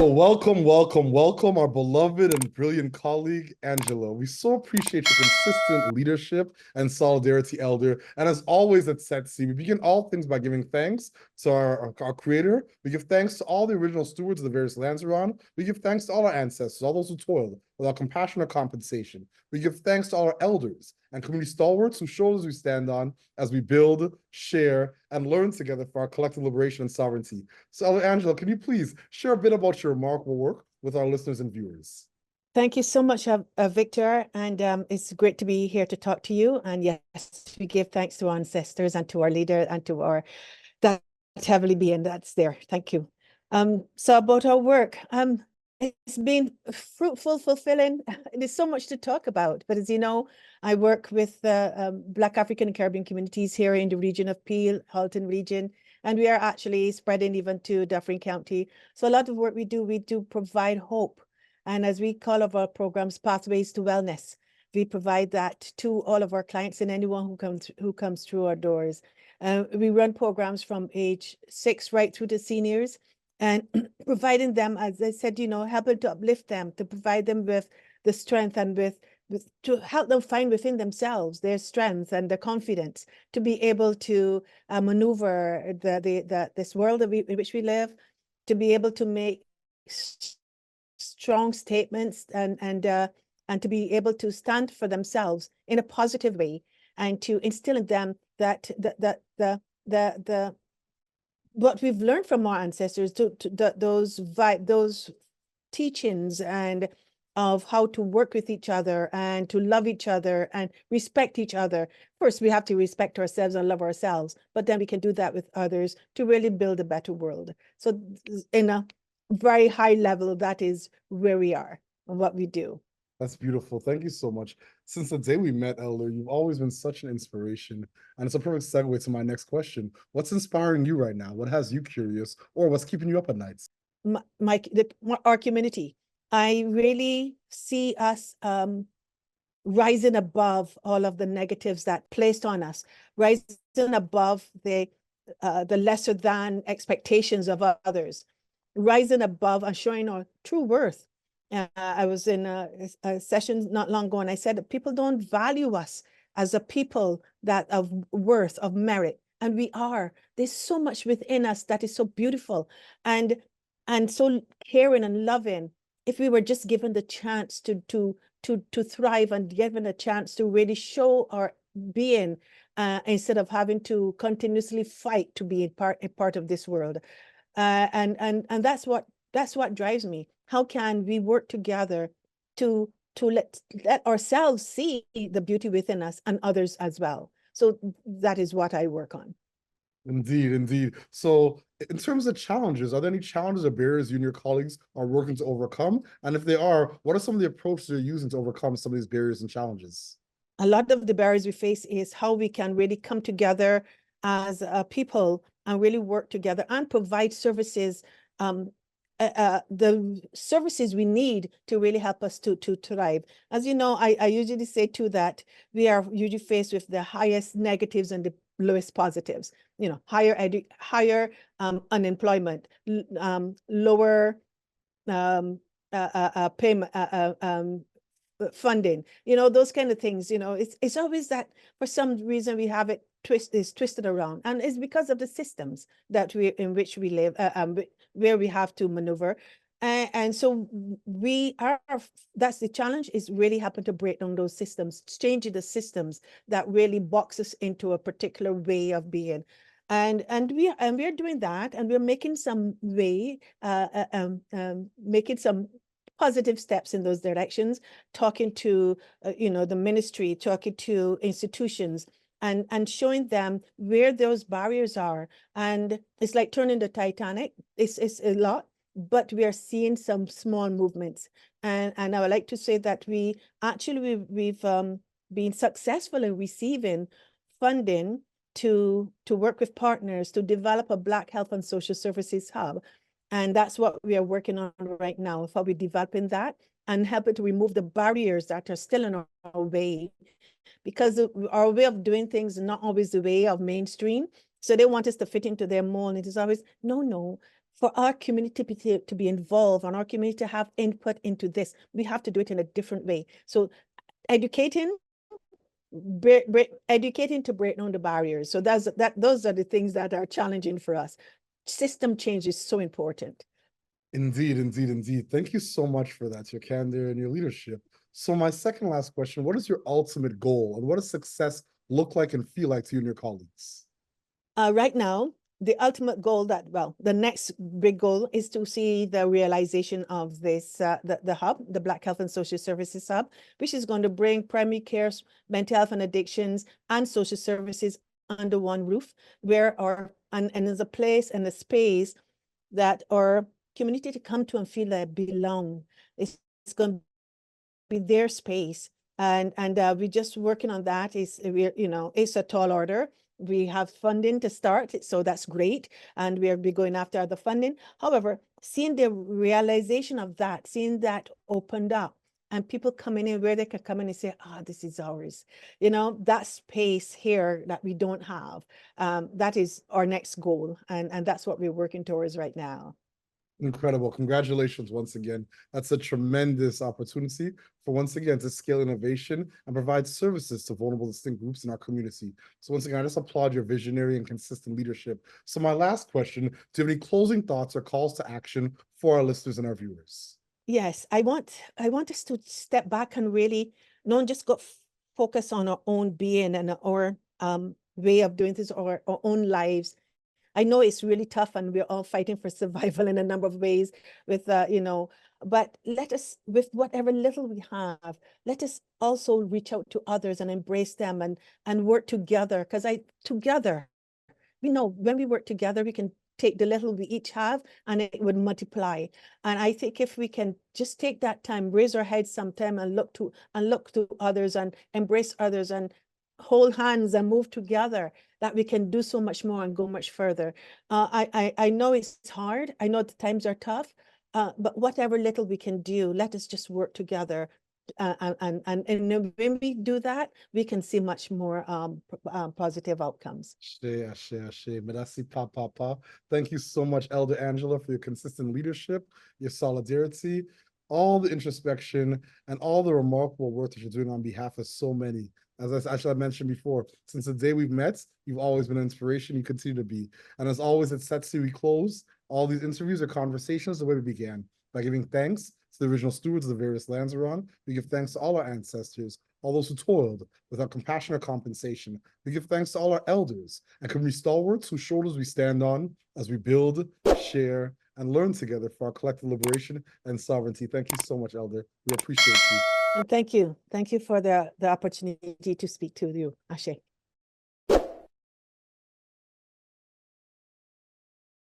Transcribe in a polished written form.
So welcome, our beloved and brilliant colleague, Angela. We so appreciate your consistent leadership and solidarity, Elder. And as always at Setsi, we begin all things by giving thanks to our creator. We give thanks to all the original stewards of the various lands we're on. We give thanks to all our ancestors, all those who toiled without compassion or compensation. We give thanks to all our elders and community stalwarts whose shoulders we stand on as we build, share, and learn together for our collective liberation and sovereignty. So, Elder Angela, can you please share a bit about your remarkable work with our listeners and viewers? Thank you so much, Victor, and it's great to be here to talk to you. And yes, we give thanks to our ancestors and to our leader and to our that heavenly being that's there. Thank you. So about our work, it's been fruitful, fulfilling. There's so much to talk about, but as you know, I work with Black African and Caribbean communities here in the region of Peel, Halton Region, and we are actually spreading even to Dufferin County. So a lot of work we do provide hope. And as we call our programs, Pathways to Wellness, we provide that to all of our clients and anyone who comes through our doors. We run programs from age 6 right through to seniors, and providing them, as I said, helping to uplift them, to provide them with the strength and to help them find within themselves their strength and the confidence to be able to maneuver this world in which we live, to be able to make strong statements and to be able to stand for themselves in a positive way, and to instill in them that the what we've learned from our ancestors, those teachings and of how to work with each other and to love each other and respect each other. First, we have to respect ourselves and love ourselves, but then we can do that with others to really build a better world. So in a very high level, that is where we are and what we do. That's beautiful. Thank you so much. Since the day we met, Elder, you've always been such an inspiration. And it's a perfect segue to my next question. What's inspiring you right now? What has you curious, or what's keeping you up at nights? Our community. I really see us rising above all of the negatives that placed on us, rising above the lesser than expectations of others, rising above and showing our true worth. I was in a session not long ago, and I said that people don't value us as a people that of worth, of merit, and we are. There's so much within us that is so beautiful and so caring and loving. If we were just given the chance to thrive and given a chance to really show our being, instead of having to continuously fight to be a part of this world, and that's what drives me. How can we work together to let ourselves see the beauty within us and others as well? So that is what I work on. Indeed, indeed. So in terms of challenges, are there any challenges or barriers you and your colleagues are working to overcome? And if they are, what are some of the approaches you're using to overcome some of these barriers and challenges? A lot of the barriers we face is how we can really come together as a people and really work together and provide services, the services we need to really help us to thrive. As you know, I usually say too that we are usually faced with the highest negatives and the lowest positives. Higher unemployment, lower payment, funding. Those kind of things. It's always that for some reason we have it twisted around, and it's because of the systems in which we live, where we have to maneuver, and so that's the challenge, is really helping to break down those systems, changing the systems that really box us into a particular way of being, and we're doing that, and we're making some making some positive steps in those directions, talking to the ministry, talking to institutions, and showing them where those barriers are. And it's like turning the Titanic. It's a lot, but we are seeing some small movements. And I would like to say that we've been successful in receiving funding to work with partners to develop a Black Health and Social Services hub. And that's what we are working on right now, how we're developing that and helping to remove the barriers that are still in our way, because our way of doing things is not always the way of mainstream. So they want us to fit into their mold. It is always, no, for our community to be involved and our community to have input into this, we have to do it in a different way. So educating to break down the barriers. So those are the things that are challenging for us. System change is so important. Indeed, indeed, indeed. Thank you so much for that, your candor and your leadership. So my second last question, what is your ultimate goal and what does success look like and feel like to you and your colleagues? Right now, the ultimate goal the next big goal is to see the realization of this, the hub, the Black Health and Social Services Hub, which is going to bring primary care, mental health and addictions, and social services under one roof, and there's a place and a space that our community to come to and feel they belong. It's going to be their space. And we're just working on that. It's a tall order. We have funding to start, so that's great. And we'll be going after the funding. However, seeing the realization of that, seeing that opened up and people coming in where they can come in and say, this is ours. That space here that we don't have, that is our next goal. And that's what we're working towards right now. Incredible. Congratulations once again. That's a tremendous opportunity for once again to scale innovation and provide services to vulnerable distinct groups in our community. So once again, I just applaud your visionary and consistent leadership. So my last question, do you have any closing thoughts or calls to action for our listeners and our viewers? Yes, I want us to step back and really not just focus on our own being and our way of doing this or our own lives. I know it's really tough and we're all fighting for survival in a number of ways with, but let us, with whatever little we have, let us also reach out to others and embrace them and work together. Because together, we know when we work together, we can take the little we each have and it would multiply. And I think if we can just take that time, raise our heads sometime and look to others and embrace others and hold hands and move together, that we can do so much more and go much further. I know it's hard. I know the times are tough, but whatever little we can do, let us just work together. And when we do that, we can see much more positive outcomes. Merci, papa. Thank you so much, Elder Angela, for your consistent leadership, your solidarity, all the introspection, and all the remarkable work that you're doing on behalf of so many. As I mentioned before, since the day we've met, you've always been an inspiration. You continue to be. And as always, at Setsi, we close all these interviews or conversations the way we began, by giving thanks to the original stewards of the various lands we're on. We give thanks to all our ancestors, all those who toiled without compassion or compensation. We give thanks to all our elders and community stalwarts whose shoulders we stand on as we build, share, and learn together for our collective liberation and sovereignty. Thank you so much, Elder. We appreciate you. And thank you. Thank you for the opportunity to speak to you, Ashe.